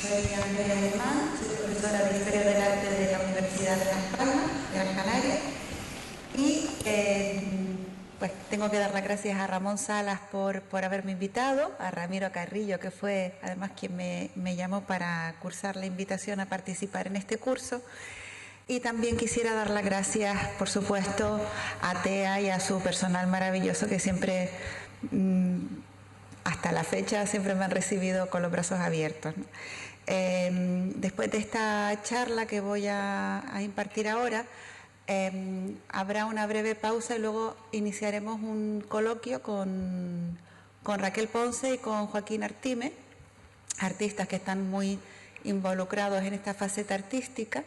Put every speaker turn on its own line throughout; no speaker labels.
Soy Andrea Alemán, soy profesora de Historia del Arte de la Universidad de Las Palmas, de Gran Canaria. Y pues tengo que dar las gracias a Ramón Salas por haberme invitado, a Ramiro Carrillo, que fue además quien me llamó para cursar la invitación a participar en este curso. Y también quisiera dar las gracias, por supuesto, a TEA y a su personal maravilloso que siempre, hasta la fecha, siempre me han recibido con los brazos abiertos, ¿no? Después de esta charla que voy a impartir ahora, habrá una breve pausa y luego iniciaremos un coloquio con Raquel Ponce y con Joaquín Artime, artistas que están muy involucrados en esta faceta artística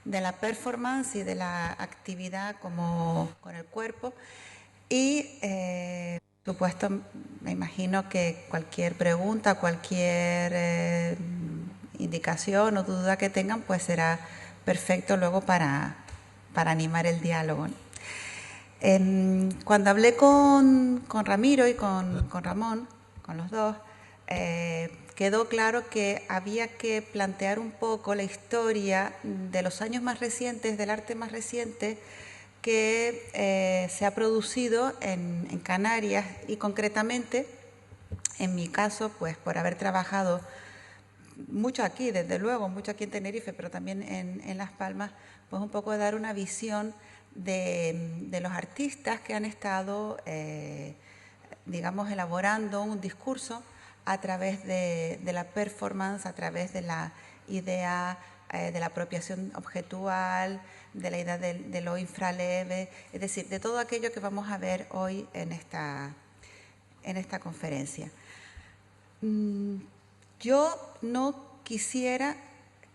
de la performance y de la actividad como con el cuerpo. Y por supuesto, me imagino que cualquier pregunta, cualquier indicación o duda que tengan, pues será perfecto luego para animar el diálogo, ¿no? Cuando hablé con Ramiro y con Ramón, con los dos, quedó claro que había que plantear un poco la historia de los años más recientes, del arte más reciente, que se ha producido en Canarias y concretamente, en mi caso, pues por haber trabajado mucho aquí, desde luego, mucho aquí en Tenerife, pero también en Las Palmas, pues un poco dar una visión de los artistas que han estado, digamos, elaborando un discurso a través de la performance, a través de la idea de la apropiación objetual, de la idea de lo infraleve, es decir, de todo aquello que vamos a ver hoy en esta conferencia. Yo no quisiera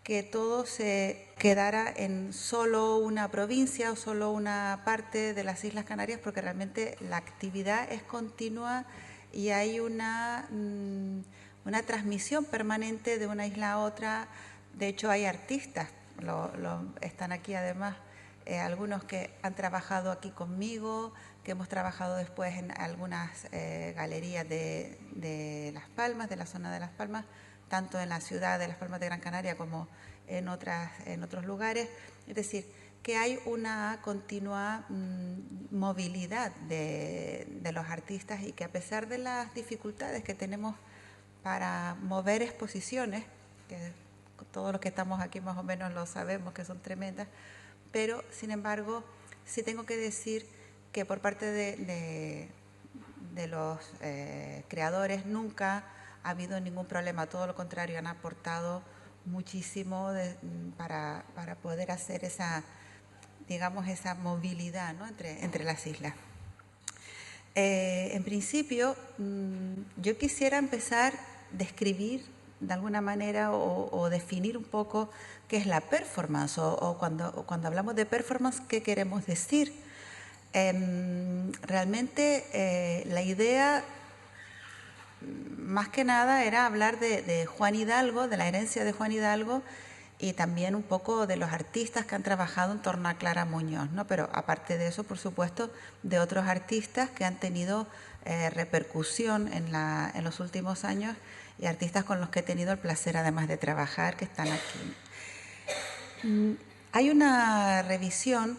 que todo se quedara en solo una provincia o solo una parte de las Islas Canarias, porque realmente la actividad es continua y hay una transmisión permanente de una isla a otra. De hecho, hay artistas, están aquí además algunos que han trabajado aquí conmigo, que hemos trabajado después en algunas galerías de Las Palmas, de la zona de Las Palmas, tanto en la ciudad de Las Palmas de Gran Canaria como en otros lugares. Es decir, que hay una continua movilidad de los artistas y que a pesar de las dificultades que tenemos para mover exposiciones, que todos los que estamos aquí más o menos lo sabemos que son tremendas, pero sin embargo sí tengo que decir que por parte de los creadores nunca ha habido ningún problema, todo lo contrario, han aportado muchísimo para poder hacer esa, digamos, esa movilidad, ¿no?, entre las islas. En principio, yo quisiera empezar a describir de alguna manera o definir un poco qué es la performance o cuando hablamos de performance, qué queremos decir. Realmente la idea más que nada era hablar de Juan Hidalgo, de la herencia de Juan Hidalgo y también un poco de los artistas que han trabajado en torno a Clara Muñoz, ¿no? Pero aparte de eso, por supuesto, de otros artistas que han tenido repercusión en los últimos años y artistas con los que he tenido el placer además de trabajar, que están aquí. Hay una revisión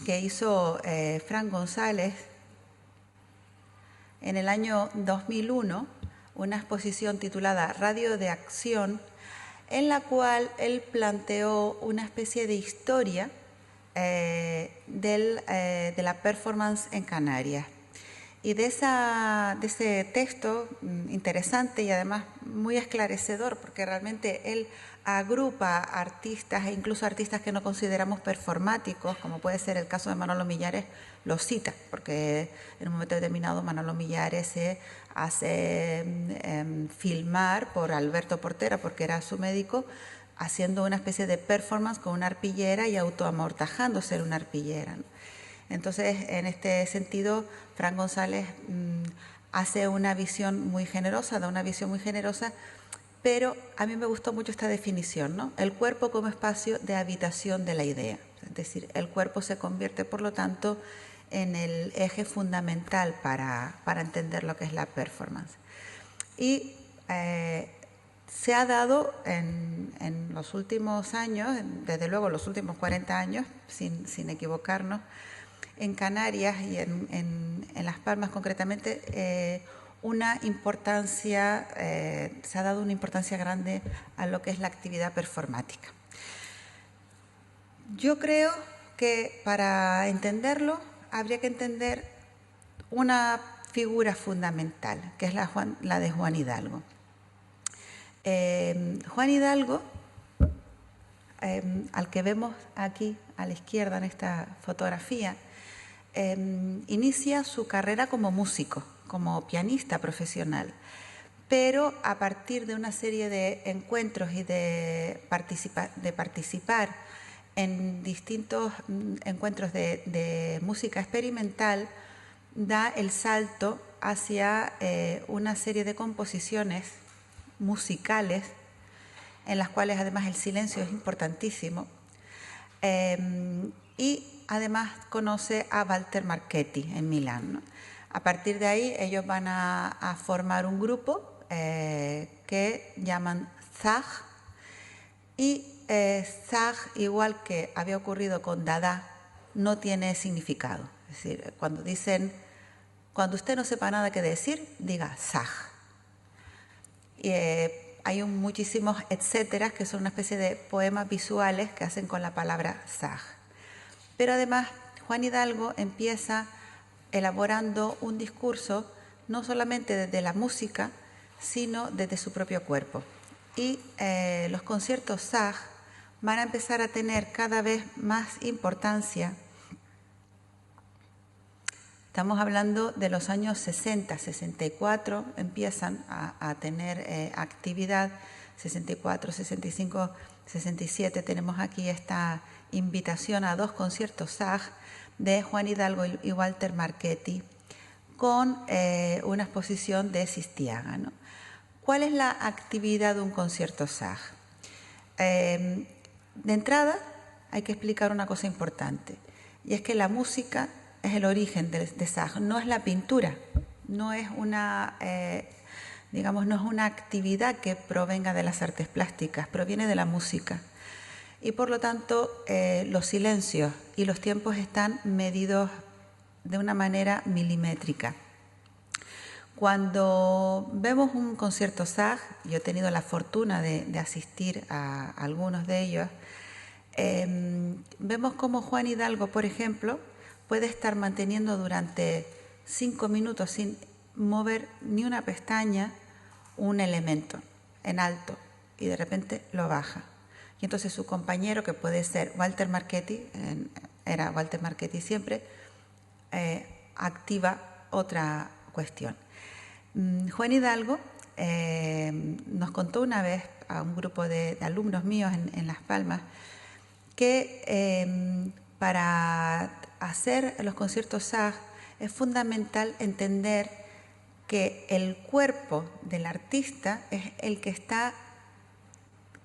que hizo Fran González en el año 2001, una exposición titulada Radio de Acción, en la cual él planteó una especie de historia de la performance en Canarias. Y de ese texto interesante y además muy esclarecedor, porque realmente él agrupa artistas e incluso artistas que no consideramos performáticos, como puede ser el caso de Manolo Millares, lo cita, porque en un momento determinado Manolo Millares se hace filmar por Alberto Portera, porque era su médico, haciendo una especie de performance con una arpillera y autoamortajándose en una arpillera, ¿no? Entonces, en este sentido, Fran González hace una visión muy generosa, da una visión muy generosa, pero a mí me gustó mucho esta definición, ¿no? El cuerpo como espacio de habitación de la idea. Es decir, el cuerpo se convierte, por lo tanto, en el eje fundamental para entender lo que es la performance. Y se ha dado en los últimos años, desde luego los últimos 40 años, sin equivocarnos, en Canarias y en Las Palmas concretamente, una importancia, se ha dado una importancia grande a lo que es la actividad performática. Yo creo que para entenderlo habría que entender una figura fundamental, que es la de Juan Hidalgo. Juan Hidalgo, al que vemos aquí a la izquierda en esta fotografía, inicia su carrera como músico, como pianista profesional, pero a partir de una serie de encuentros y de participar en distintos encuentros de música experimental, da el salto hacia una serie de composiciones musicales en las cuales además el silencio es importantísimo, y además conoce a Walter Marchetti en Milán, ¿no? A partir de ahí ellos van a formar un grupo que llaman Zag, y Zag, igual que había ocurrido con Dada, no tiene significado. Es decir, cuando usted no sepa nada que decir, diga Zag. Y, hay muchísimos etcéteras que son una especie de poemas visuales que hacen con la palabra Zag. Pero además Juan Hidalgo empieza elaborando un discurso no solamente desde la música, sino desde su propio cuerpo. Y los conciertos Zag van a empezar a tener cada vez más importancia. Estamos hablando de los años 60, 64, empiezan a tener actividad, 64, 65, 67, tenemos aquí esta invitación a 2 conciertos Zag de Juan Hidalgo y Walter Marchetti con una exposición de Sistiaga, ¿no? ¿Cuál es la actividad de un concierto Zag? De entrada hay que explicar una cosa importante, y es que la música es el origen de Zag, no es la pintura, no es una, no es una actividad que provenga de las artes plásticas, proviene de la música. Y por lo tanto los silencios y los tiempos están medidos de una manera milimétrica. Cuando vemos un concierto Zag, yo he tenido la fortuna de asistir a algunos de ellos, vemos como Juan Hidalgo, por ejemplo, puede estar manteniendo durante 5 minutos sin mover ni una pestaña un elemento en alto y de repente lo baja. Y entonces su compañero, que puede ser Walter Marchetti, era Walter Marchetti siempre, activa otra cuestión. Juan Hidalgo nos contó una vez a un grupo de alumnos míos en Las Palmas que para hacer los conciertos Zag es fundamental entender que el cuerpo del artista es el que está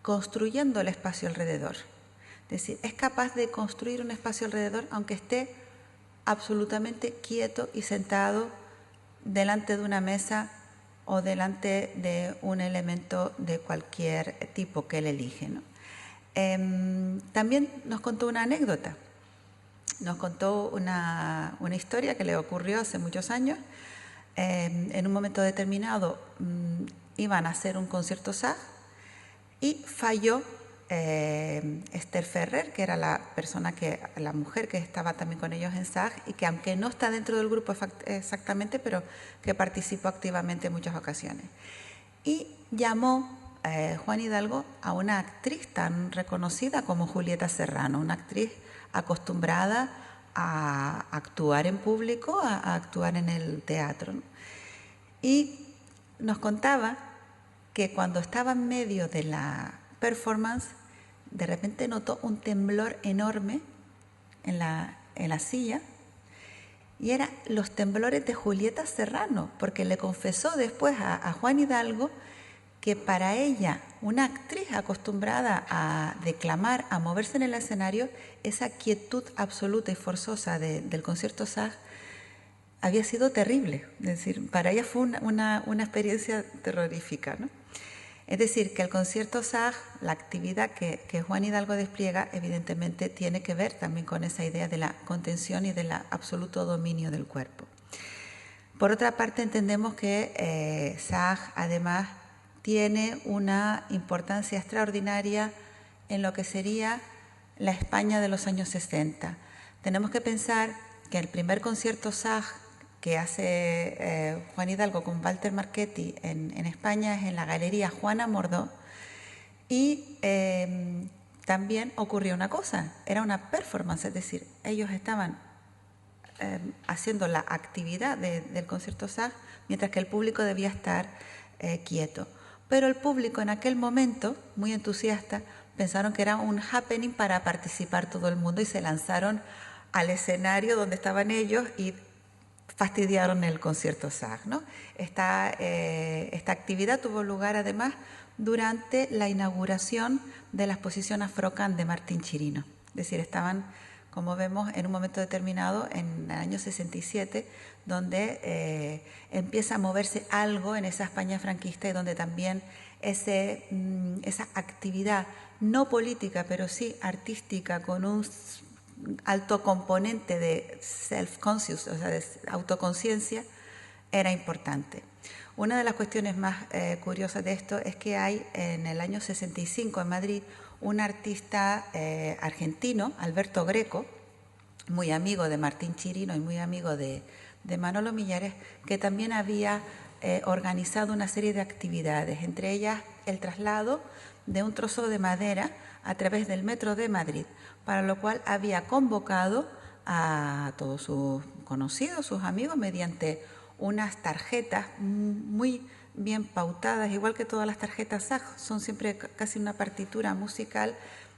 construyendo el espacio alrededor. Es decir, es capaz de construir un espacio alrededor aunque esté absolutamente quieto y sentado delante de una mesa o delante de un elemento de cualquier tipo que él elige, ¿no? También nos contó una anécdota. Nos contó una historia que le ocurrió hace muchos años. En un momento determinado iban a hacer un concierto Zag y falló Esther Ferrer, que era la mujer que estaba también con ellos en Zag y que, aunque no está dentro del grupo exactamente, pero que participó activamente en muchas ocasiones. Y llamó Juan Hidalgo a una actriz tan reconocida como Julieta Serrano, una actriz acostumbrada a actuar en público, a actuar en el teatro, ¿no? Y nos contaba que cuando estaba en medio de la performance, de repente notó un temblor enorme en la silla, y eran los temblores de Julieta Serrano, porque le confesó después a Juan Hidalgo que para ella, una actriz acostumbrada a declamar, a moverse en el escenario, esa quietud absoluta y forzosa del concierto Zag había sido terrible. Es decir, para ella fue una experiencia terrorífica, ¿no? Es decir, que el concierto SAG, la actividad que Juan Hidalgo despliega, evidentemente tiene que ver también con esa idea de la contención y del absoluto dominio del cuerpo. Por otra parte, entendemos que SAG además tiene una importancia extraordinaria en lo que sería la España de los años 60. Tenemos que pensar que el primer concierto SAG que hace Juan Hidalgo con Walter Marchetti en España es en la Galería Juana Mordó, y también ocurrió una cosa, era una performance, es decir, ellos estaban haciendo la actividad del concierto SAG mientras que el público debía estar quieto. Pero el público en aquel momento, muy entusiasta, pensaron que era un happening para participar todo el mundo y se lanzaron al escenario donde estaban ellos y fastidiaron el concierto SAG, ¿no? Esta actividad tuvo lugar además durante la inauguración de la exposición Afrocan de Martín Chirino. Es decir, estaban, como vemos, en un momento determinado, en el año 67, donde empieza a moverse algo en esa España franquista y donde también esa actividad no política, pero sí artística, con un alto componente de self-conscious, o sea, de autoconciencia, era importante. Una de las cuestiones más curiosas de esto es que hay en el año 65 en Madrid un artista argentino, Alberto Greco, muy amigo de Martín Chirino y muy amigo de Manolo Millares, que también había organizado una serie de actividades, entre ellas el traslado de un trozo de madera a través del metro de Madrid, para lo cual había convocado a todos sus conocidos, sus amigos, mediante unas tarjetas muy bien pautadas, igual que todas las tarjetas SAG, son siempre casi una partitura musical.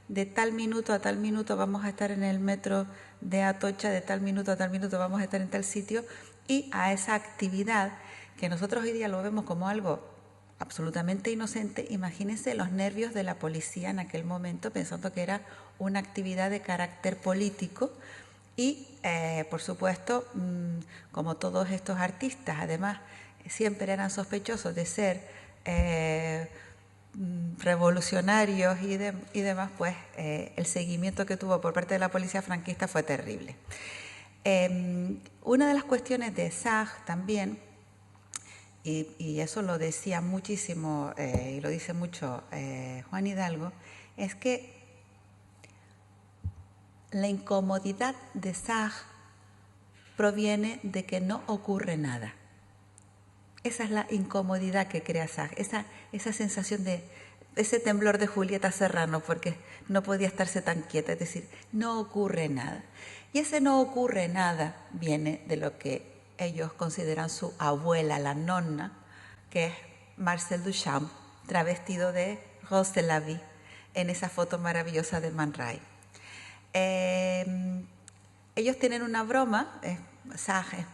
De tal minuto a tal minuto vamos a estar en el metro de Atocha, de tal minuto a tal minuto vamos a estar en tal sitio, y a esa actividad que nosotros hoy día lo vemos como algo absolutamente inocente. Imagínense los nervios de la policía en aquel momento, pensando que era una actividad de carácter político. Y, por supuesto, como todos estos artistas, además, siempre eran sospechosos de ser revolucionarios y demás, pues el seguimiento que tuvo por parte de la policía franquista fue terrible. Una de las cuestiones de SAG también, y eso lo decía muchísimo y lo dice mucho Juan Hidalgo, es que la incomodidad de SAG proviene de que no ocurre nada. Esa es la incomodidad que crea SAG, esa sensación de ese temblor de Julieta Serrano, porque no podía estarse tan quieta, es decir, no ocurre nada. Y ese no ocurre nada viene de lo que ellos consideran su abuela, la nonna, que es Marcel Duchamp, travestido de Rose de la Vie, en esa foto maravillosa de Man Ray. Ellos tienen una broma, SAG es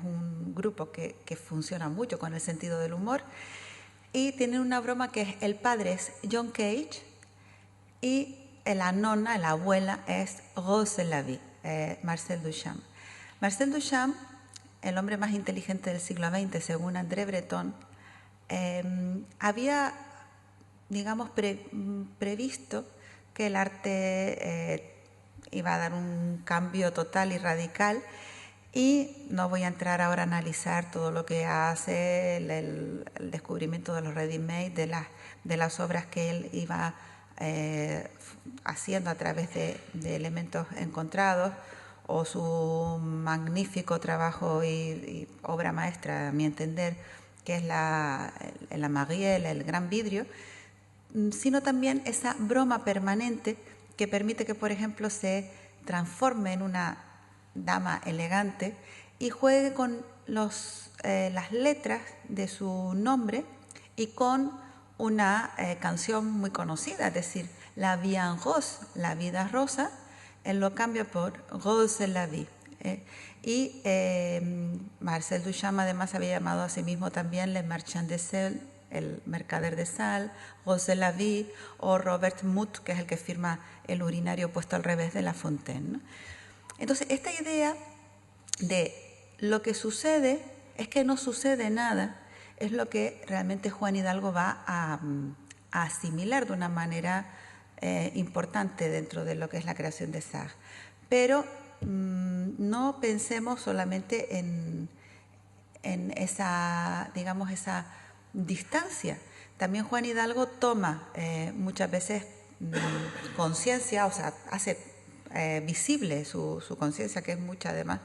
un grupo que funciona mucho con el sentido del humor, y tienen una broma que es el padre es John Cage y la nonna, la abuela, es Rose de la Vie, Marcel Duchamp. Marcel Duchamp, el hombre más inteligente del siglo XX, según André Breton, había, digamos, previsto que el arte iba a dar un cambio total y radical, y no voy a entrar ahora a analizar todo lo que hace el descubrimiento de los ready-made, de las obras que él iba haciendo a través de elementos encontrados, o su magnífico trabajo y obra maestra, a mi entender, que es la Marielle, el gran vidrio, sino también esa broma permanente que permite que, por ejemplo, se transforme en una dama elegante y juegue con las letras de su nombre y con una canción muy conocida, es decir, La Vie en Rose, la vida rosa, él lo cambia por Rose de la Vie. Y Marcel Duchamp además había llamado a sí mismo también Le Marchand de Sel, el mercader de sal, Rose de la Vie, o Robert Muth, que es el que firma el urinario puesto al revés de La Fontaine, ¿no? Entonces, esta idea de lo que sucede es que no sucede nada, es lo que realmente Juan Hidalgo va a asimilar de una manera importante dentro de lo que es la creación de SAG. Pero no pensemos solamente en esa, digamos, esa distancia. También Juan Hidalgo toma muchas veces conciencia, o sea, hace visible su conciencia, que es mucha además,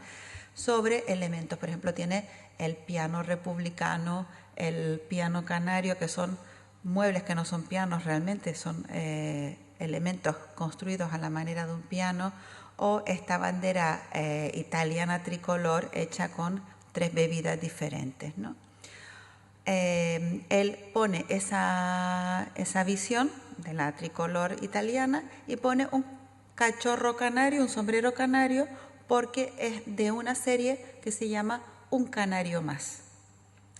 sobre elementos. Por ejemplo, tiene el piano republicano, el piano canario, que son muebles que no son pianos realmente, son elementos construidos a la manera de un piano, o esta bandera italiana tricolor hecha con 3 bebidas diferentes, ¿no? Él pone esa visión de la tricolor italiana y pone un cachorro canario, un sombrero canario, porque es de una serie que se llama Un Canario Más.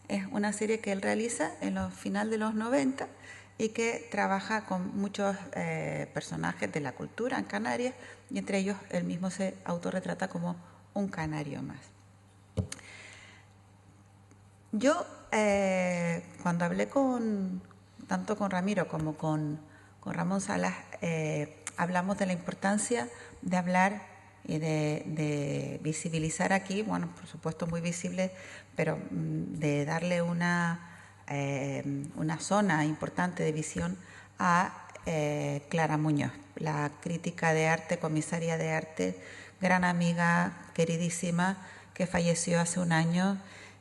Es una serie que él realiza en los final de los 90 y que trabaja con muchos personajes de la cultura en Canarias, y entre ellos él mismo se autorretrata como un canario más. Yo, cuando hablé tanto con Ramiro como con Ramón Salas, hablamos de la importancia de hablar y de visibilizar aquí, bueno, por supuesto muy visible, pero de darle una zona importante de visión a Clara Muñoz, la crítica de arte, comisaria de arte, gran amiga, queridísima, que falleció hace un año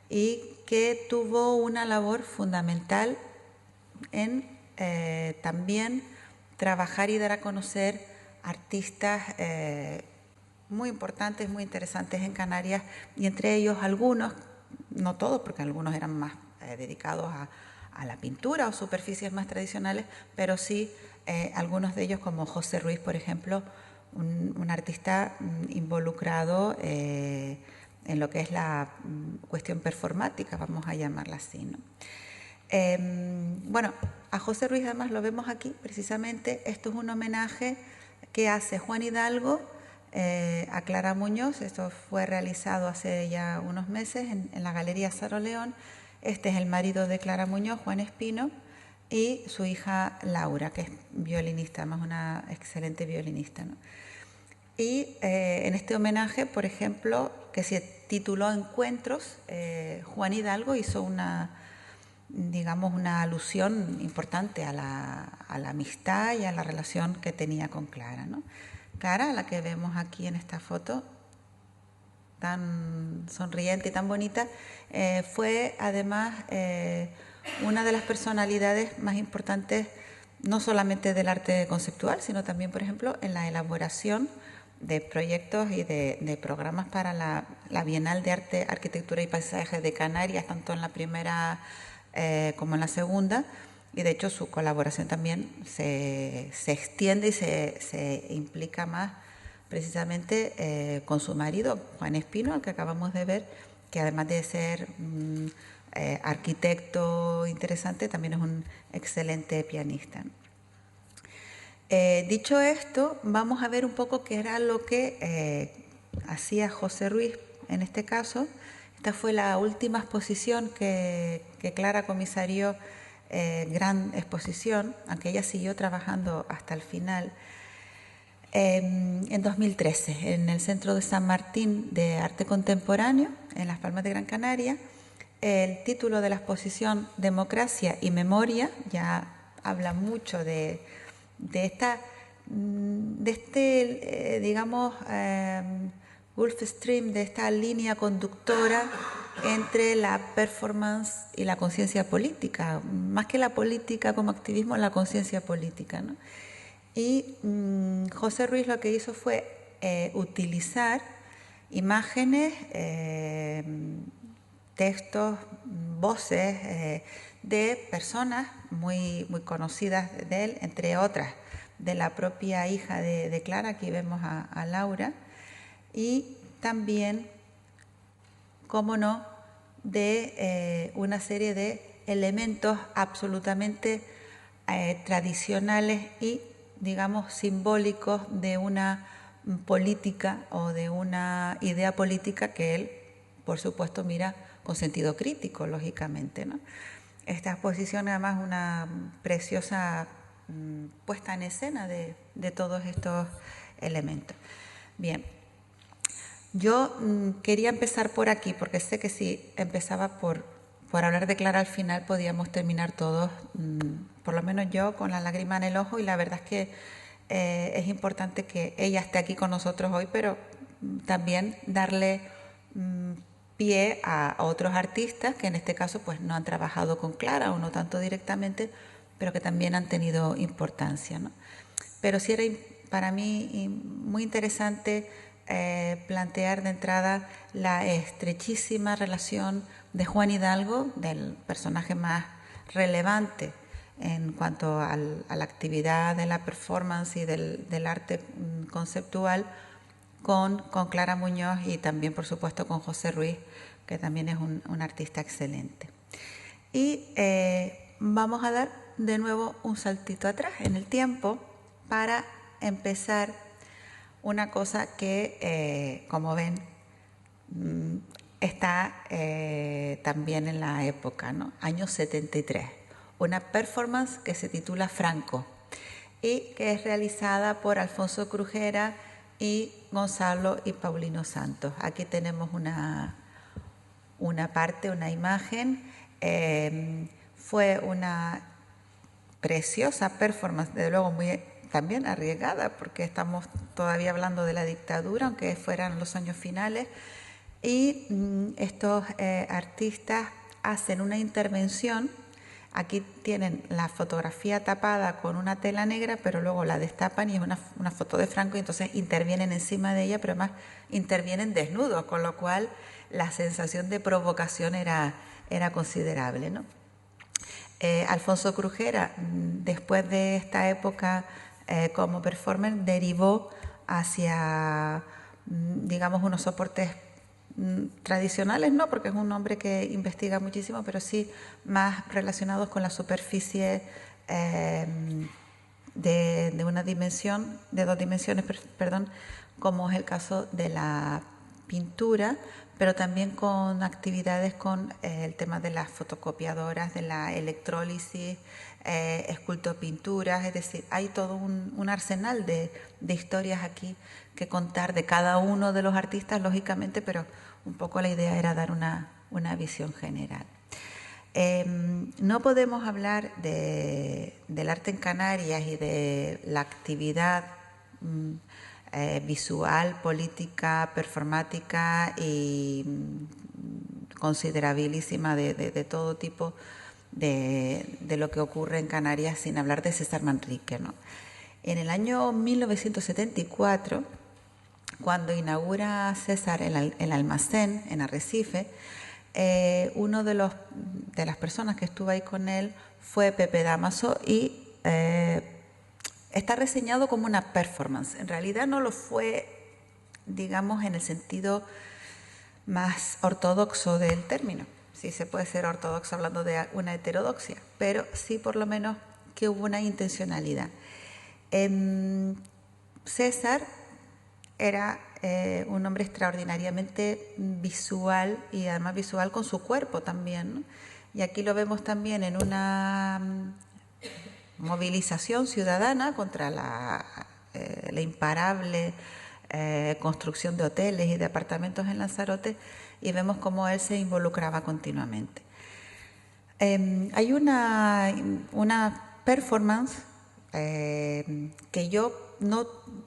y que tuvo una labor fundamental en también trabajar y dar a conocer artistas muy importantes, muy interesantes en Canarias, y entre ellos algunos, no todos, porque algunos eran más dedicados a la pintura o superficies más tradicionales, pero sí algunos de ellos, como José Ruiz, por ejemplo, un artista involucrado en lo que es la cuestión performática, vamos a llamarla así, ¿no? Bueno, a José Ruiz además lo vemos aquí, precisamente. Esto es un homenaje que hace Juan Hidalgo a Clara Muñoz. Esto fue realizado hace ya unos meses en la Galería Saro León. Este es el marido de Clara Muñoz, Juan Espino, y su hija Laura, que es violinista, además una excelente violinista, ¿no? Y en este homenaje, por ejemplo, que se tituló Encuentros, Juan Hidalgo hizo una alusión importante a la amistad y a la relación que tenía con Clara, ¿no? Clara, la que vemos aquí en esta foto, tan sonriente y tan bonita, fue además una de las personalidades más importantes, no solamente del arte conceptual, sino también, por ejemplo, en la elaboración de proyectos y de programas para la Bienal de Arte, Arquitectura y Paisaje de Canarias, tanto en la primera como en la segunda, y de hecho su colaboración también se extiende y se implica más precisamente con su marido, Juan Espino, al que acabamos de ver, que además de ser arquitecto interesante, también es un excelente pianista, ¿no? Dicho esto, vamos a ver un poco qué era lo que hacía José Ruiz en este caso. Esta fue la última exposición que Clara comisarió, gran exposición, aunque ella siguió trabajando hasta el final, en 2013, en el Centro de San Martín de Arte Contemporáneo, en Las Palmas de Gran Canaria. El título de la exposición, Democracia y Memoria, ya habla mucho de este, digamos, Gulf Stream, de esta línea conductora entre la performance y la conciencia política, más que la política como activismo, la conciencia política, ¿no? Y José Ruiz lo que hizo fue utilizar imágenes, textos, voces de personas muy, muy conocidas de él, entre otras de la propia hija de Clara. Aquí vemos a Laura, y también, cómo no, de una serie de elementos absolutamente tradicionales y, digamos, simbólicos de una política o de una idea política que él por supuesto, mira con sentido crítico, lógicamente, ¿no? Esta exposición, además, una preciosa puesta en escena de todos estos elementos. Bien, yo quería empezar por aquí, porque sé que si empezaba por hablar de Clara al final podíamos terminar todos, por lo menos yo, con la lágrima en el ojo, y la verdad es que es importante que ella esté aquí con nosotros hoy, pero también darle pie a otros artistas que en este caso pues no han trabajado con Clara o no tanto directamente, pero que también han tenido importancia, ¿no? Pero sí era para mí muy interesante plantear de entrada la estrechísima relación de Juan Hidalgo, del personaje más relevante en cuanto a la actividad de la performance y del arte conceptual, con Clara Muñoz y también, por supuesto, con José Ruiz, que también es un artista excelente. Y vamos a dar de nuevo un saltito atrás en el tiempo para empezar una cosa que, como ven, está también en la época, ¿no? Año 73. Una performance que se titula Franco y que es realizada por Alfonso Crujera y Gonzalo y Paulino Santos. Aquí tenemos una parte, una imagen. Fue una preciosa performance, desde luego muy también arriesgada, porque estamos todavía hablando de la dictadura, aunque fueran los años finales, y estos artistas hacen una intervención. Aquí tienen la fotografía tapada con una tela negra, pero luego la destapan y es una foto de Franco, y entonces intervienen encima de ella, pero además intervienen desnudos, con lo cual la sensación de provocación era considerable, ¿no? Alfonso Crujera, después de esta época como performer, derivó hacia, digamos, unos soportes tradicionales, no, porque es un hombre que investiga muchísimo, pero sí más relacionados con la superficie de una dimensión, de dos dimensiones, perdón, como es el caso de la pintura, pero también con actividades con el tema de las fotocopiadoras, de la electrólisis, escultopinturas, es decir, hay todo un arsenal de historias aquí que contar de cada uno de los artistas, lógicamente, pero un poco la idea era dar una visión general. No podemos hablar del arte en Canarias y de la actividad visual, política, performática y considerabilísima de todo tipo de lo que ocurre en Canarias sin hablar de César Manrique, ¿no? En el año 1974, cuando inaugura César el almacén en Arrecife, uno de las personas que estuvo ahí con él fue Pepe Dámaso y está reseñado como una performance. En realidad no lo fue, digamos, en el sentido más ortodoxo del término. Sí se puede ser ortodoxo hablando de una heterodoxia, pero sí por lo menos que hubo una intencionalidad. César era un hombre extraordinariamente visual y además visual con su cuerpo también, ¿no? Y aquí lo vemos también en una movilización ciudadana contra la imparable construcción de hoteles y de apartamentos en Lanzarote, y vemos cómo él se involucraba continuamente. Hay una performance que yo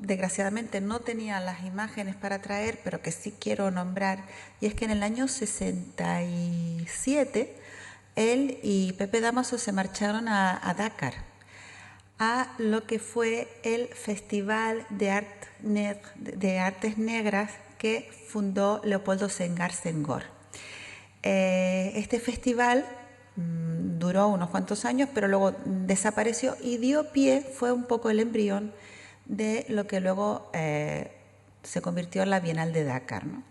desgraciadamente no tenía las imágenes para traer, pero que sí quiero nombrar, y es que en el año 67 él y Pepe Dámaso se marcharon a Dakar, a lo que fue el Festival de Artes Negras que fundó Leopoldo Senghar Senghor. Este festival duró unos cuantos años, pero luego desapareció y dio pie, fue un poco el embrión de lo que luego se convirtió en la Bienal de Dakar, ¿no?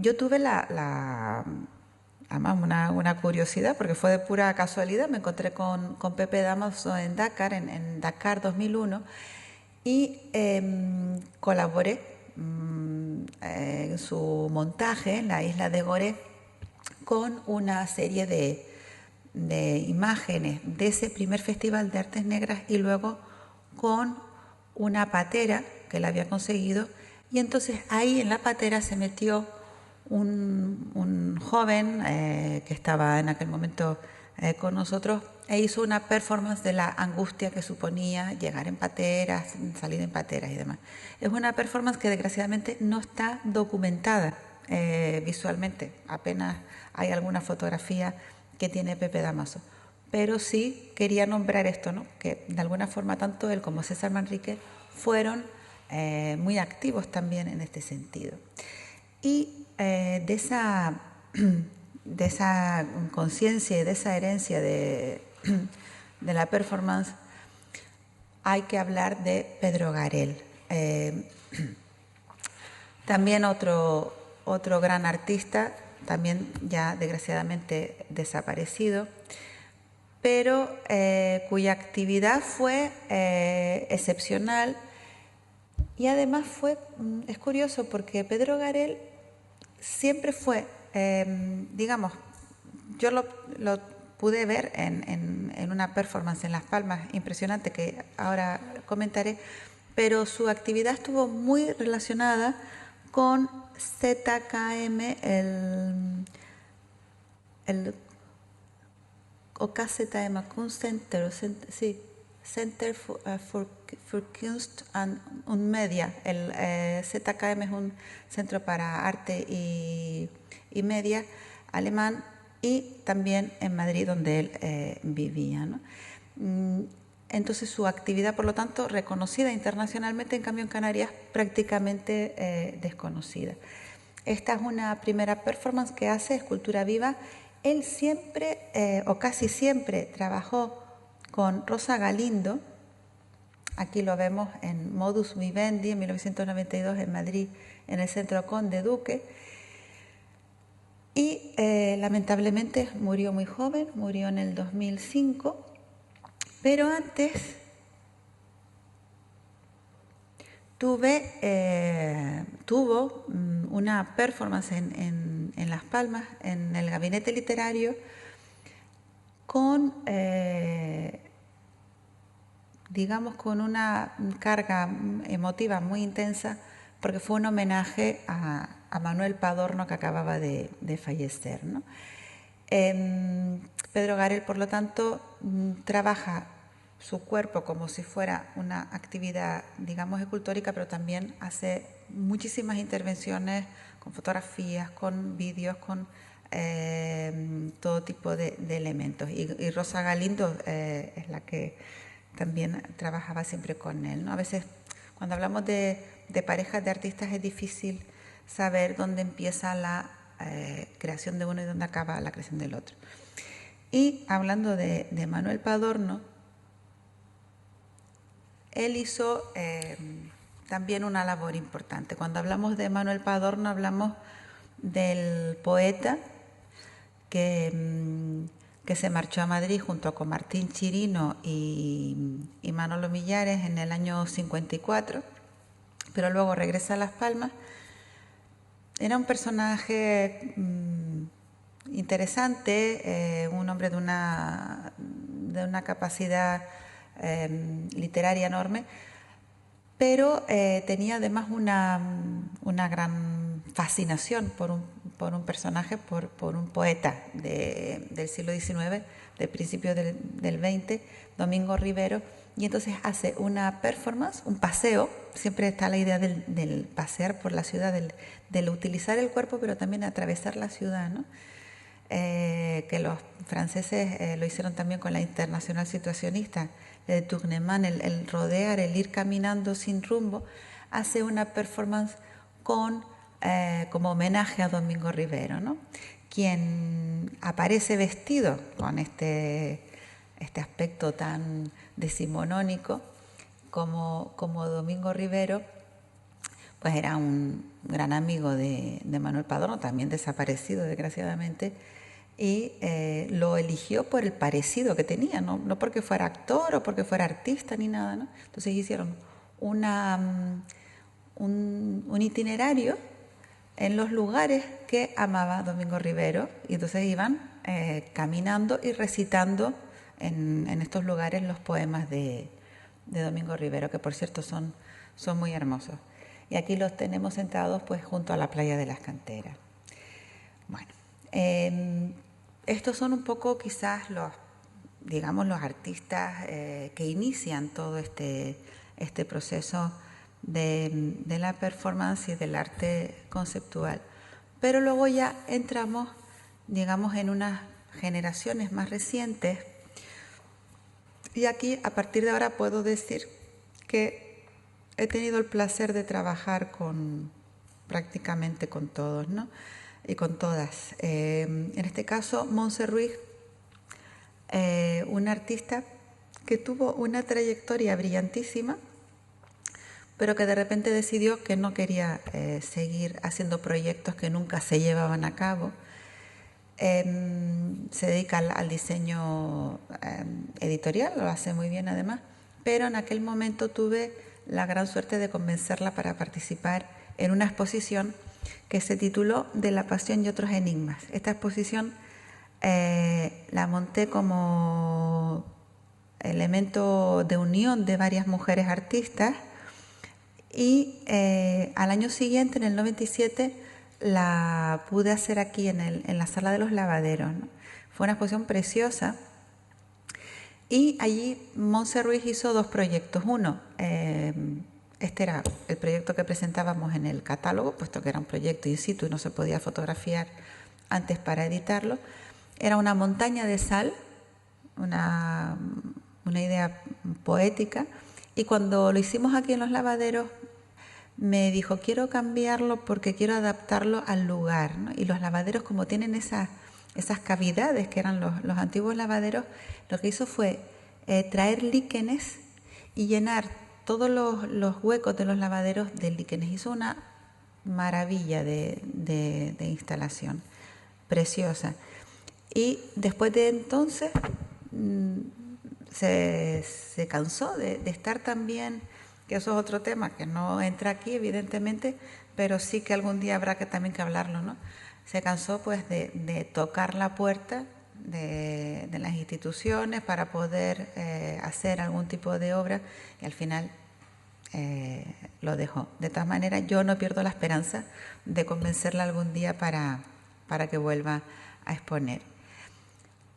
Yo tuve además una curiosidad, porque fue de pura casualidad. Me encontré con Pepe Dámaso en Dakar 2001, y colaboré su montaje en la isla de Gorée con una serie de imágenes de ese primer Festival de Artes Negras y luego con una patera que él había conseguido, y entonces ahí en la patera se metió un joven que estaba en aquel momento con nosotros e hizo una performance de la angustia que suponía llegar en pateras, salir en pateras y demás. Es una performance que desgraciadamente no está documentada visualmente, apenas hay alguna fotografía que tiene Pepe Damaso. Pero sí quería nombrar esto, ¿no? Que de alguna forma tanto él como César Manrique fueron muy activos también en este sentido. Y de esa conciencia y de esa herencia de la performance hay que hablar de Pedro Garel. También otro gran artista, también ya desgraciadamente desaparecido, pero cuya actividad fue excepcional y además es curioso porque Pedro Garel siempre fue, digamos, yo lo pude ver en una performance en Las Palmas impresionante que ahora comentaré, pero su actividad estuvo muy relacionada con ZKM, o KZM, Center for Kunst und Media. El ZKM es un centro para arte y media alemán, y también en Madrid, donde él vivía, ¿no? Entonces su actividad, por lo tanto, reconocida internacionalmente, en cambio en Canarias prácticamente desconocida. Esta es una primera performance que hace, Escultura Viva. Él siempre, o casi siempre, trabajó con Rosa Galindo. Aquí lo vemos en Modus Vivendi, en 1992, en Madrid, en el Centro Conde Duque. Y lamentablemente murió muy joven, murió en el 2005, pero antes tuvo una performance en Las Palmas, en el Gabinete Literario, con, digamos, con una carga emotiva muy intensa, porque fue un homenaje a Manuel Padorno, que acababa de fallecer, ¿no? Pedro Garel, por lo tanto, trabaja su cuerpo como si fuera una actividad, digamos, escultórica, pero también hace muchísimas intervenciones con fotografías, con vídeos, con todo tipo de elementos. Y Rosa Galindo es la que también trabajaba siempre con él, ¿no? A veces, cuando hablamos de parejas de artistas, es difícil saber dónde empieza la creación de uno y dónde acaba la creación del otro. Y hablando de Manuel Padorno, él hizo también una labor importante. Cuando hablamos de Manuel Padorno, hablamos del poeta que se marchó a Madrid junto con Martín Chirino y Manolo Millares en el año 54, pero luego regresa a Las Palmas. Era un personaje interesante, un hombre de una capacidad literaria enorme, pero tenía además una gran fascinación por un personaje, por un poeta del siglo XIX, del principio del XX, Domingo Rivero, y entonces hace una performance, un paseo. Siempre está la idea del pasear por la ciudad, del utilizar el cuerpo, pero también atravesar la ciudad, ¿no? Que los franceses lo hicieron también con la Internacional Situacionista de Tournemán, el rodear, el ir caminando sin rumbo. Hace una performance como homenaje a Domingo Rivero, ¿no? Quien aparece vestido con este aspecto tan decimonónico como Domingo Rivero, pues era un gran amigo de Manuel Padorno, también desaparecido desgraciadamente, y lo eligió por el parecido que tenía, no porque fuera actor o porque fuera artista ni nada, ¿no? Entonces hicieron un itinerario en los lugares que amaba Domingo Rivero, y entonces iban caminando y recitando en estos lugares los poemas de Domingo Rivero, que por cierto son muy hermosos. Y aquí los tenemos sentados pues junto a la playa de las Canteras. Bueno, estos son un poco quizás los artistas que inician todo este proceso de la performance y del arte conceptual. Pero luego ya entramos, digamos, en unas generaciones más recientes, y aquí a partir de ahora puedo decir que he tenido el placer de trabajar prácticamente con todos, ¿no? Y con todas. En este caso, Montse Ruiz, una artista que tuvo una trayectoria brillantísima, pero que de repente decidió que no quería seguir haciendo proyectos que nunca se llevaban a cabo. Se dedica al diseño editorial, lo hace muy bien además, pero en aquel momento tuve la gran suerte de convencerla para participar en una exposición que se tituló De la pasión y otros enigmas. Esta exposición la monté como elemento de unión de varias mujeres artistas, y al año siguiente, en el 97, la pude hacer aquí en la Sala de los Lavaderos, ¿no? Fue una exposición preciosa, y allí Montse Ruiz hizo dos proyectos. Uno, este era el proyecto que presentábamos en el catálogo, puesto que era un proyecto in situ y no se podía fotografiar antes para editarlo. Era una montaña de sal, una idea poética, y cuando lo hicimos aquí en los Lavaderos me dijo, quiero cambiarlo porque quiero adaptarlo al lugar, ¿no? Y los lavaderos, como tienen esas cavidades que eran los antiguos lavaderos, lo que hizo fue traer líquenes y llenar todos los huecos de los lavaderos de líquenes. Hizo una maravilla de instalación, preciosa. Y después de entonces se cansó de estar también, que eso es otro tema que no entra aquí evidentemente, pero sí que algún día habrá que también que hablarlo, ¿no? Se cansó pues de tocar la puerta de las instituciones para poder hacer algún tipo de obra, y al final lo dejó. De todas maneras, yo no pierdo la esperanza de convencerla algún día para que vuelva a exponer.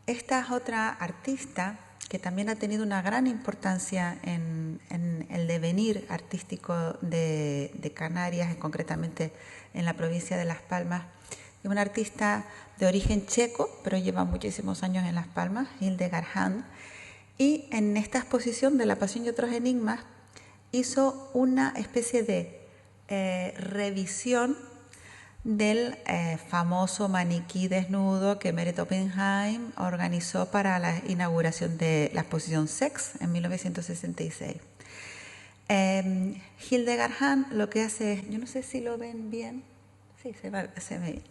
Esta es otra artista que también ha tenido una gran importancia en el devenir artístico de Canarias, concretamente en la provincia de Las Palmas. Es una artista de origen checo, pero lleva muchísimos años en Las Palmas, Hildegard Hahn, y en esta exposición de La pasión y otros enigmas hizo una especie de revisión del famoso maniquí desnudo que Meret Oppenheim organizó para la inauguración de la exposición Sex en 1966. Hildegard Hahn lo que hace es, yo no sé si lo ven bien, sí, se ve bien.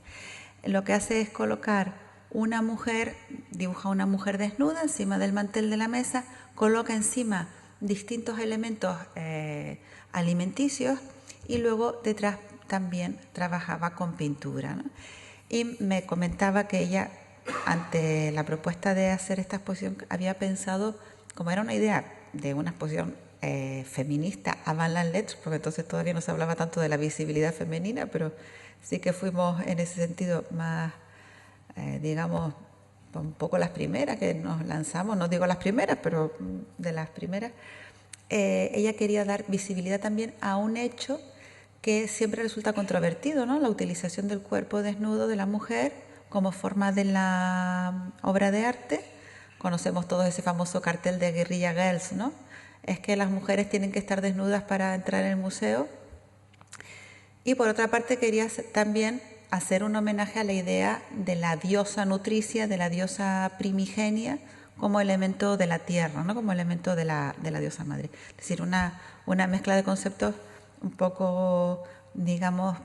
Lo que hace es colocar una mujer, dibuja una mujer desnuda encima del mantel de la mesa, coloca encima distintos elementos alimenticios, y luego detrás también trabajaba con pintura, ¿no? Y me comentaba que ella, ante la propuesta de hacer esta exposición, había pensado, como era una idea de una exposición feminista avant la lettre, porque entonces todavía no se hablaba tanto de la visibilidad femenina, pero sí que fuimos en ese sentido más, digamos, un poco las primeras que nos lanzamos, no digo las primeras, pero de las primeras. Ella quería dar visibilidad también a un hecho que siempre resulta controvertido, ¿no? La utilización del cuerpo desnudo de la mujer como forma de la obra de arte. Conocemos todos ese famoso cartel de Guerrilla Girls, ¿no? Es que las mujeres tienen que estar desnudas para entrar en el museo. Y por otra parte quería también hacer un homenaje a la idea de la diosa nutricia, de la diosa primigenia, como elemento de la tierra, ¿no? Como elemento de la diosa madre. Es decir, una mezcla de conceptos un poco, digamos,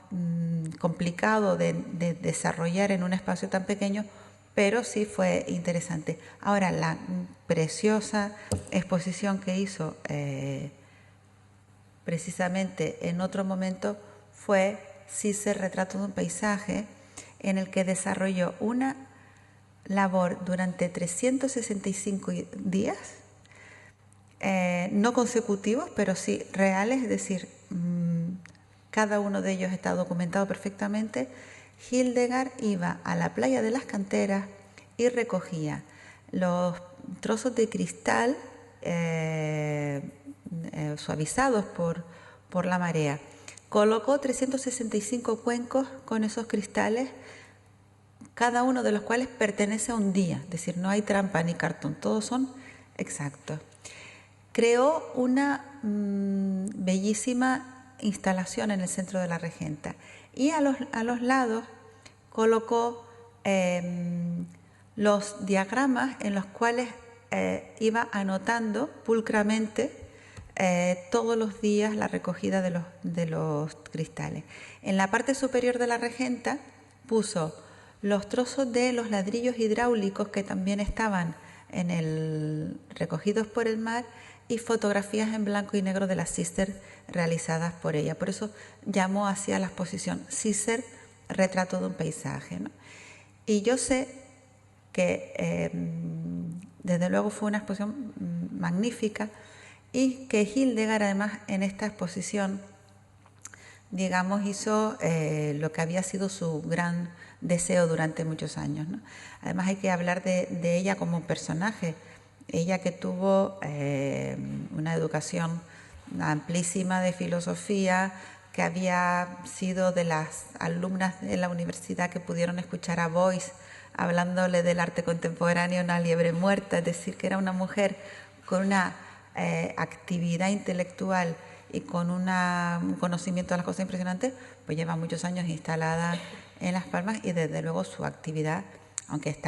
complicado de desarrollar en un espacio tan pequeño, pero sí fue interesante. Ahora, la preciosa exposición que hizo precisamente en otro momento fue Cícer, Retrato de un paisaje, en el que desarrolló una labor durante 365 días, no consecutivos, pero sí reales, es decir, cada uno de ellos está documentado perfectamente. Hildegard iba a la playa de las canteras y recogía los trozos de cristal suavizados por la marea. Colocó 365 cuencos con esos cristales, cada uno de los cuales pertenece a un día, es decir, no hay trampa ni cartón, todos son exactos. Creó una bellísima instalación en el centro de la Regenta y a los lados colocó los diagramas en los cuales iba anotando pulcramente todos los días la recogida de los cristales. En la parte superior de la Regenta puso los trozos de los ladrillos hidráulicos que también estaban recogidos por el mar y fotografías en blanco y negro de las Cícer realizadas por ella. Por eso llamó así a la exposición Cícer, Retrato de un paisaje, ¿no? Y yo sé que desde luego fue una exposición magnífica y que Hildegard además en esta exposición, digamos, hizo lo que había sido su gran deseo durante muchos años, ¿no? Además hay que hablar de ella como personaje. Ella que tuvo una educación amplísima de filosofía, que había sido de las alumnas de la universidad que pudieron escuchar a Beuys hablándole del arte contemporáneo, una liebre muerta, es decir, que era una mujer con una actividad intelectual y con un conocimiento de las cosas impresionantes, pues lleva muchos años instalada en Las Palmas y desde luego su actividad, aunque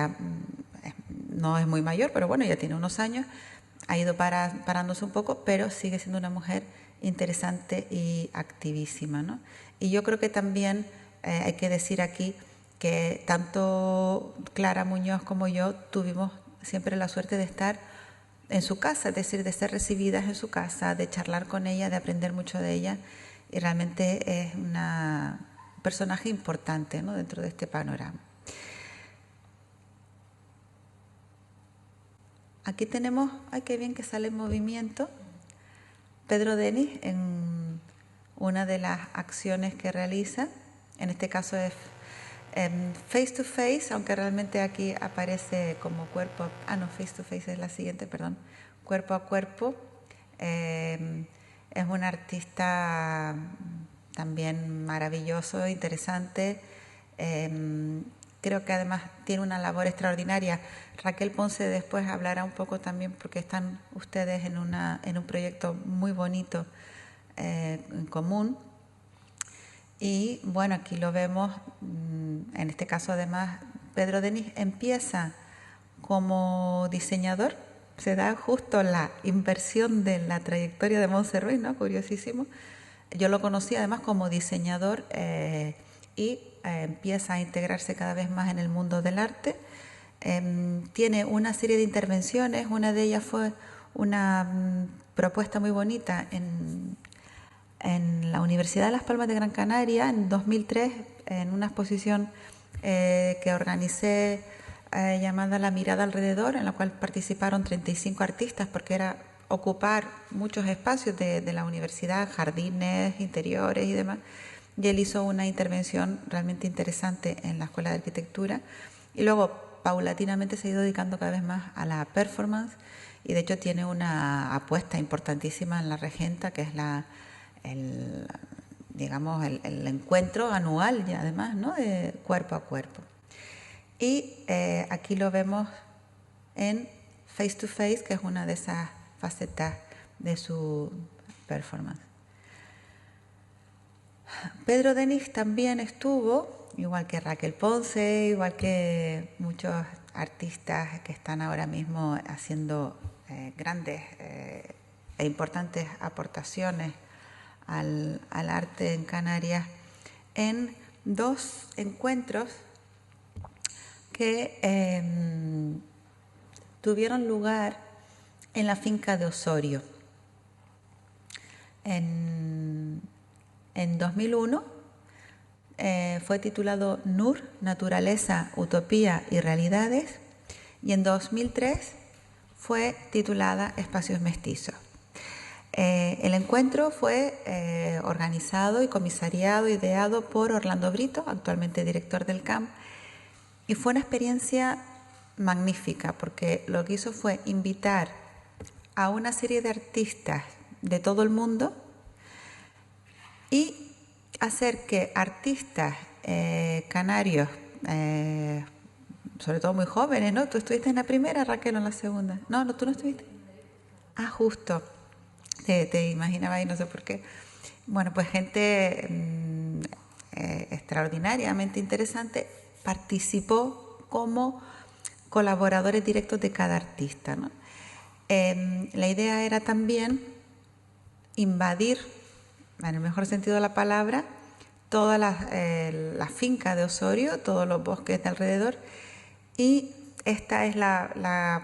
no es muy mayor, pero bueno, ya tiene unos años, ha ido parándose un poco, pero sigue siendo una mujer interesante y activísima, ¿no? Y yo creo que también hay que decir aquí que tanto Clara Muñoz como yo tuvimos siempre la suerte de estar en su casa, es decir, de ser recibidas en su casa, de charlar con ella, de aprender mucho de ella, y realmente es un personaje importante, ¿no?, dentro de este panorama. Aquí tenemos, ay, qué bien que sale en movimiento, Pedro Denis en una de las acciones que realiza, en este caso es face to face, aunque realmente aquí aparece como cuerpo, face to face es la siguiente, perdón, cuerpo a cuerpo. Es un artista también maravilloso, interesante. Creo que además tiene una labor extraordinaria. Raquel Ponce después hablará un poco también porque están ustedes en un proyecto muy bonito en común. Y bueno, aquí lo vemos, en este caso además Pedro Denis empieza como diseñador, se da justo la inversión de la trayectoria de Montse Ruiz, ¿no? Curiosísimo. Yo lo conocí además como diseñador y empieza a integrarse cada vez más en el mundo del arte. Tiene una serie de intervenciones, una de ellas fue una propuesta muy bonita en la Universidad de Las Palmas de Gran Canaria en 2003, en una exposición que organicé llamada La mirada alrededor, en la cual participaron 35 artistas, porque era ocupar muchos espacios de la universidad, jardines, interiores y demás. Y él hizo una intervención realmente interesante en la Escuela de Arquitectura y luego paulatinamente se ha ido dedicando cada vez más a la performance y de hecho tiene una apuesta importantísima en la Regenta, que es el encuentro anual y además, ¿no?, de cuerpo a cuerpo. Y aquí lo vemos en Face to Face, que es una de esas facetas de su performance. Pedro Denis también estuvo, igual que Raquel Ponce, igual que muchos artistas que están ahora mismo haciendo grandes e importantes aportaciones al arte en Canarias, en dos encuentros que tuvieron lugar en la finca de Osorio. En 2001 fue titulado Nur, Naturaleza, Utopía y Realidades, y en 2003 fue titulada Espacios Mestizos. El encuentro fue organizado y comisariado, ideado por Orlando Brito, actualmente director del CAM, y fue una experiencia magnífica porque lo que hizo fue invitar a una serie de artistas de todo el mundo y hacer que artistas canarios, sobre todo muy jóvenes, ¿no? ¿Tú estuviste en la primera, Raquel, o en la segunda? No, tú no estuviste. Ah, justo. Te imaginaba y no sé por qué. Bueno, pues gente extraordinariamente interesante participó como colaboradores directos de cada artista, ¿no? La idea era también invadir, en el mejor sentido de la palabra, toda la finca de Osorio, todos los bosques de alrededor, y esta es la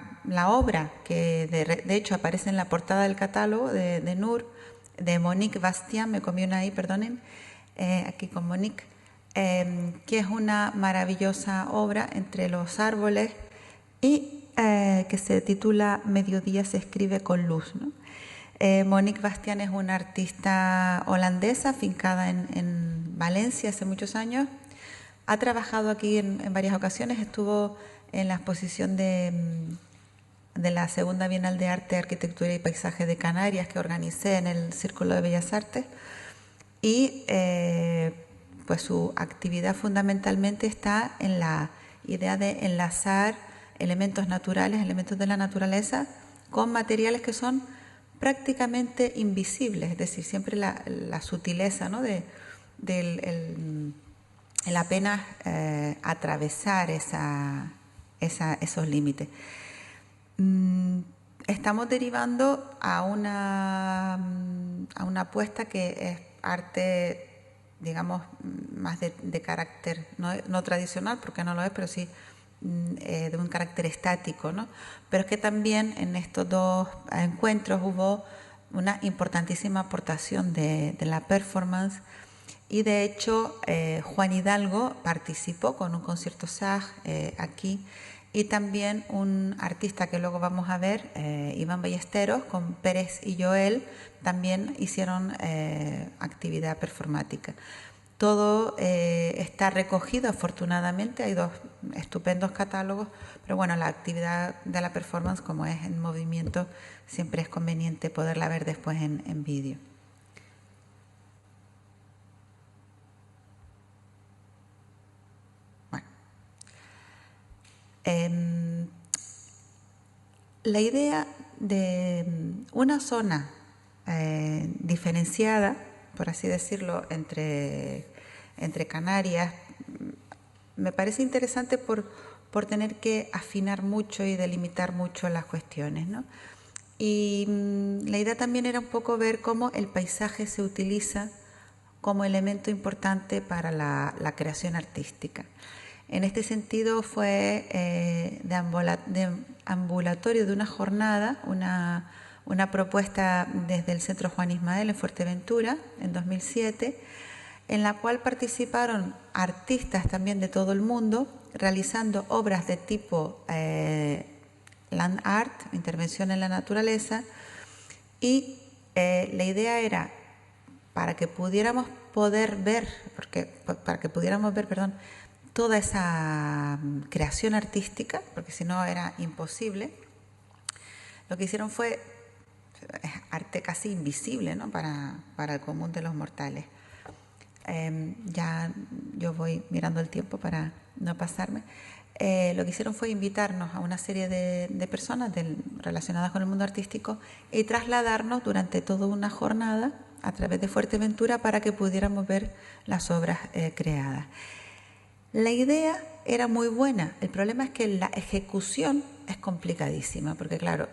obra que de hecho aparece en la portada del catálogo de Nur, de Monique Bastian, me comí una ahí, perdonen, aquí con Monique, que es una maravillosa obra entre los árboles y que se titula Mediodía se escribe con luz, ¿no? Monique Bastian es una artista holandesa afincada en Valencia hace muchos años. Ha trabajado aquí en varias ocasiones, estuvo en la exposición de la Segunda Bienal de Arte, Arquitectura y Paisaje de Canarias que organicé en el Círculo de Bellas Artes, y pues su actividad fundamentalmente está en la idea de enlazar elementos naturales, elementos de la naturaleza, con materiales que son prácticamente invisibles, es decir, siempre la sutileza, ¿no? el apenas atravesar esos límites. Estamos derivando a una apuesta que es arte, digamos, más de carácter, no tradicional, porque no lo es, pero sí de un carácter estático, ¿no? Pero es que también en estos dos encuentros hubo una importantísima aportación de la performance, y de hecho Juan Hidalgo participó con un concierto SAG aquí, y también un artista que luego vamos a ver, Iván Ballesteros, con Pérez y Joel, también hicieron actividad performática. Todo está recogido, afortunadamente, hay dos estupendos catálogos, pero bueno, la actividad de la performance, como es en movimiento, siempre es conveniente poderla ver después en vídeo. Bueno, la idea de una zona diferenciada, por así decirlo, entre Canarias, me parece interesante por tener que afinar mucho y delimitar mucho las cuestiones, ¿no? Y la idea también era un poco ver cómo el paisaje se utiliza como elemento importante para la creación artística. En este sentido fue de ambulatorio de una jornada, una propuesta desde el Centro Juan Ismael en Fuerteventura en 2007, en la cual participaron artistas también de todo el mundo realizando obras de tipo land art, intervención en la naturaleza, y la idea era para que pudiéramos ver toda esa creación artística, porque si no era imposible. Lo que hicieron fue arte casi invisible, ¿no? para el común de los mortales. Ya yo voy mirando el tiempo para no pasarme. Lo que hicieron fue invitarnos a una serie de personas relacionadas con el mundo artístico y trasladarnos durante toda una jornada a través de Fuerteventura para que pudiéramos ver las obras creadas. La idea era muy buena, el problema es que la ejecución es complicadísima, porque claro,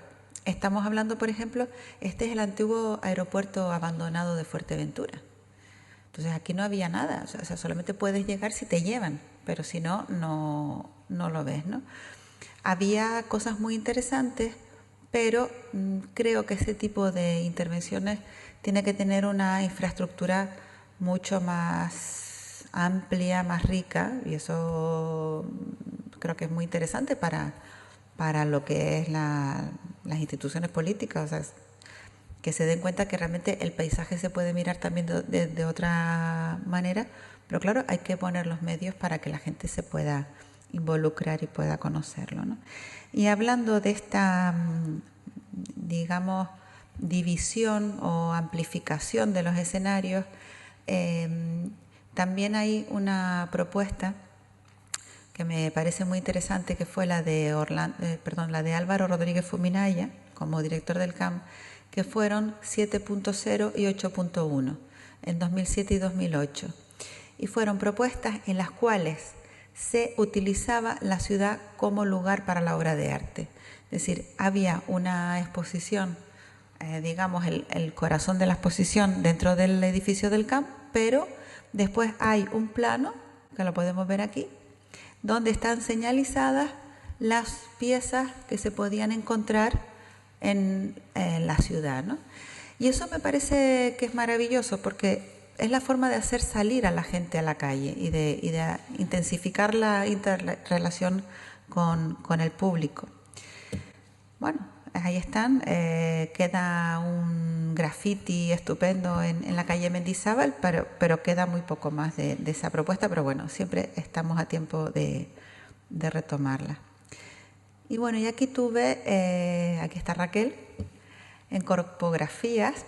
estamos hablando, por ejemplo, este es el antiguo aeropuerto abandonado de Fuerteventura. Entonces aquí no había nada, o sea, solamente puedes llegar si te llevan, pero si no, no lo ves, ¿no? Había cosas muy interesantes, pero creo que ese tipo de intervenciones tiene que tener una infraestructura mucho más amplia, más rica, y eso creo que es muy interesante para lo que es las instituciones políticas, o sea, que se den cuenta que realmente el paisaje se puede mirar también de otra manera, pero claro, hay que poner los medios para que la gente se pueda involucrar y pueda conocerlo, ¿no? Y hablando de esta, digamos, división o amplificación de los escenarios, también hay una propuesta que me parece muy interesante, que fue la de la de Álvaro Rodríguez Fuminaya como director del CAM, que fueron 7.0 y 8.1 en 2007 y 2008. Y fueron propuestas en las cuales se utilizaba la ciudad como lugar para la obra de arte. Es decir, había una exposición, digamos, el corazón de la exposición dentro del edificio del CAM, pero después hay un plano, que lo podemos ver aquí, donde están señalizadas las piezas que se podían encontrar en la ciudad, ¿no? Y eso me parece que es maravilloso, porque es la forma de hacer salir a la gente a la calle y de intensificar la interrelación con el público. Bueno, ahí están. Queda un graffiti estupendo en la calle Mendizábal, pero queda muy poco más de esa propuesta, pero bueno, siempre estamos a tiempo de retomarla. Y bueno, y aquí aquí está Raquel, en Corpografías.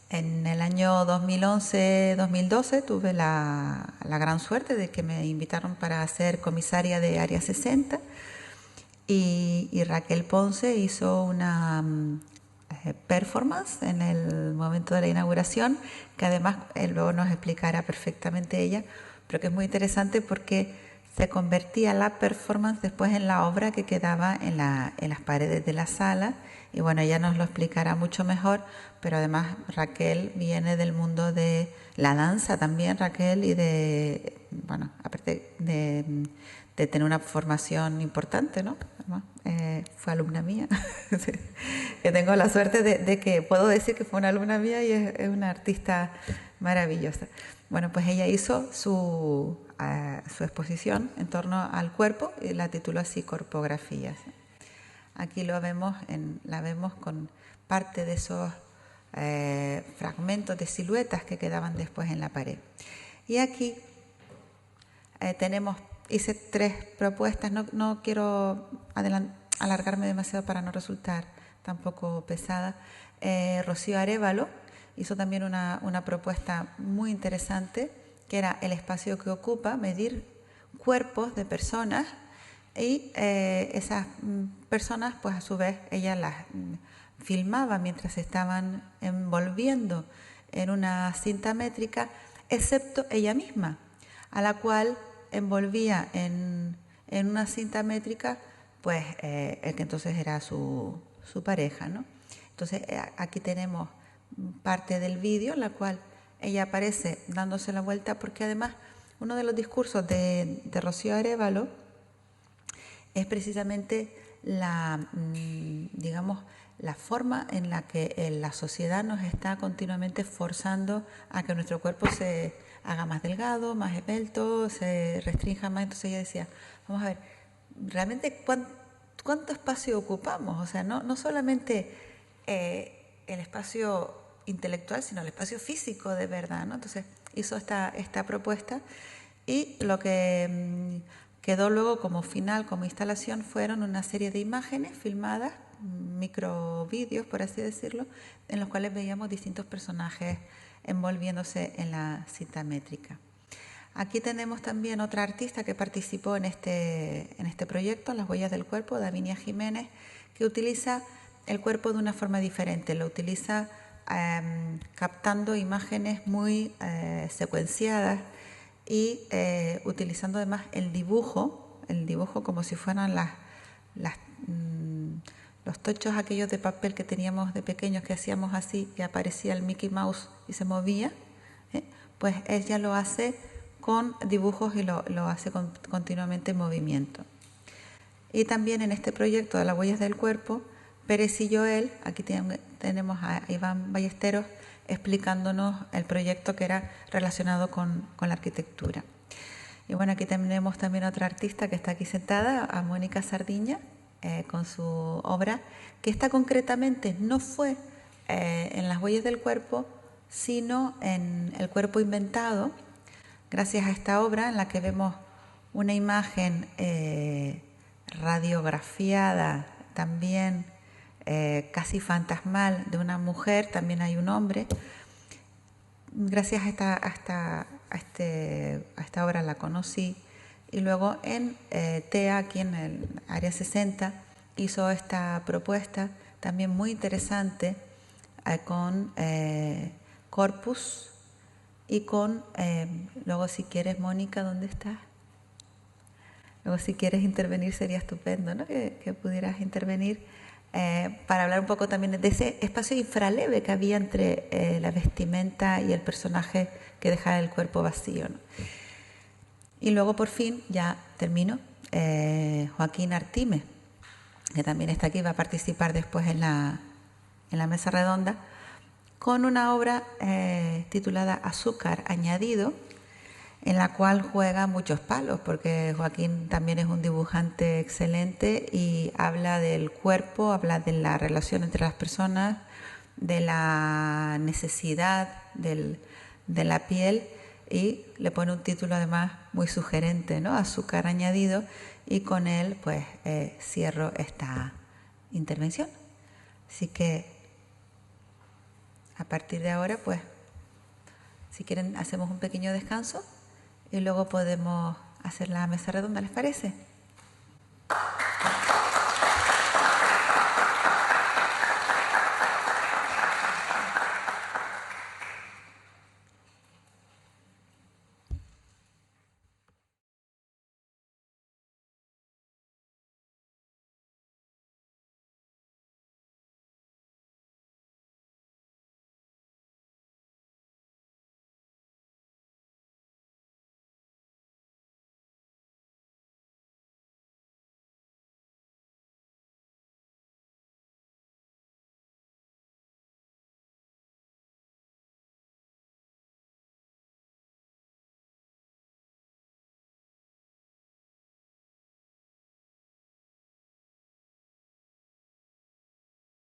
En el año 2011-2012 tuve la gran suerte de que me invitaron para ser comisaria de Área 60 y Raquel Ponce hizo una performance en el momento de la inauguración, que además luego nos explicará perfectamente ella, pero que es muy interesante porque se convertía la performance después en la obra que quedaba en las paredes de la sala. Y bueno, ella nos lo explicará mucho mejor, pero además Raquel viene del mundo de la danza también, Raquel, y bueno, aparte de tener una formación importante, ¿no? Además, fue alumna mía, que tengo la suerte de que puedo decir que fue una alumna mía y es una artista maravillosa. Bueno, pues ella hizo su exposición en torno al cuerpo y la tituló así Corpografías. Aquí la vemos con parte de esos fragmentos de siluetas que quedaban después en la pared. Y aquí hice 3 propuestas, no quiero alargarme demasiado para no resultar tampoco pesada. Rocío Arévalo hizo también una propuesta muy interesante, que era el espacio que ocupa, medir cuerpos de personas, y esas personas, pues a su vez, ella las filmaba mientras se estaban envolviendo en una cinta métrica, excepto ella misma, a la cual envolvía en una cinta métrica, pues el que entonces era su pareja, ¿no? Entonces aquí tenemos parte del vídeo en la cual ella aparece dándose la vuelta, porque además uno de los discursos de Rocío Arévalo es precisamente digamos, la forma en la que la sociedad nos está continuamente forzando a que nuestro cuerpo se haga más delgado, más esbelto, se restrinja más. Entonces ella decía, vamos a ver, realmente cuánto espacio ocupamos, o sea, no solamente el espacio intelectual, sino el espacio físico de verdad, ¿no? Entonces hizo esta propuesta, y lo que quedó luego como final, como instalación, fueron una serie de imágenes filmadas, microvídeos, por así decirlo, en los cuales veíamos distintos personajes envolviéndose en la cinta métrica. Aquí tenemos también otra artista que participó en este proyecto, Las huellas del cuerpo, Davinia Jiménez, que utiliza el cuerpo de una forma diferente, lo utiliza captando imágenes muy secuenciadas y utilizando además el dibujo como si fueran los tochos aquellos de papel que teníamos de pequeños, que hacíamos así y aparecía el Mickey Mouse y se movía, pues ella lo hace con dibujos y lo hace continuamente en movimiento. Y también en este proyecto de Las huellas del cuerpo, Pérez y Joel, aquí tenemos a Iván Ballesteros explicándonos el proyecto que era relacionado con la arquitectura. Y bueno, aquí tenemos también otra artista que está aquí sentada, a Mónica Sardiña, con su obra, que esta concretamente no fue en Las huellas del cuerpo, sino en El cuerpo inventado, gracias a esta obra en la que vemos una imagen radiografiada, también casi fantasmal, de una mujer, también hay un hombre. Gracias a esta obra la conocí, y luego en TEA, aquí en el Área 60, hizo esta propuesta también muy interesante con Corpus y con, luego si quieres, Mónica, ¿dónde estás? Luego si quieres intervenir sería estupendo, ¿no? Que pudieras intervenir para hablar un poco también de ese espacio infraleve que había entre la vestimenta y el personaje que dejaba el cuerpo vacío, ¿no? Y luego por fin, ya termino, Joaquín Artime, que también está aquí, va a participar después en la mesa redonda, con una obra titulada Azúcar añadido, en la cual juega muchos palos, porque Joaquín también es un dibujante excelente y habla del cuerpo, habla de la relación entre las personas, de la necesidad de la piel, y le pone un título además muy sugerente, ¿no? Azúcar añadido, y con él pues cierro esta intervención. Así que a partir de ahora, pues, si quieren, hacemos un pequeño descanso y luego podemos hacer la mesa redonda, ¿les parece?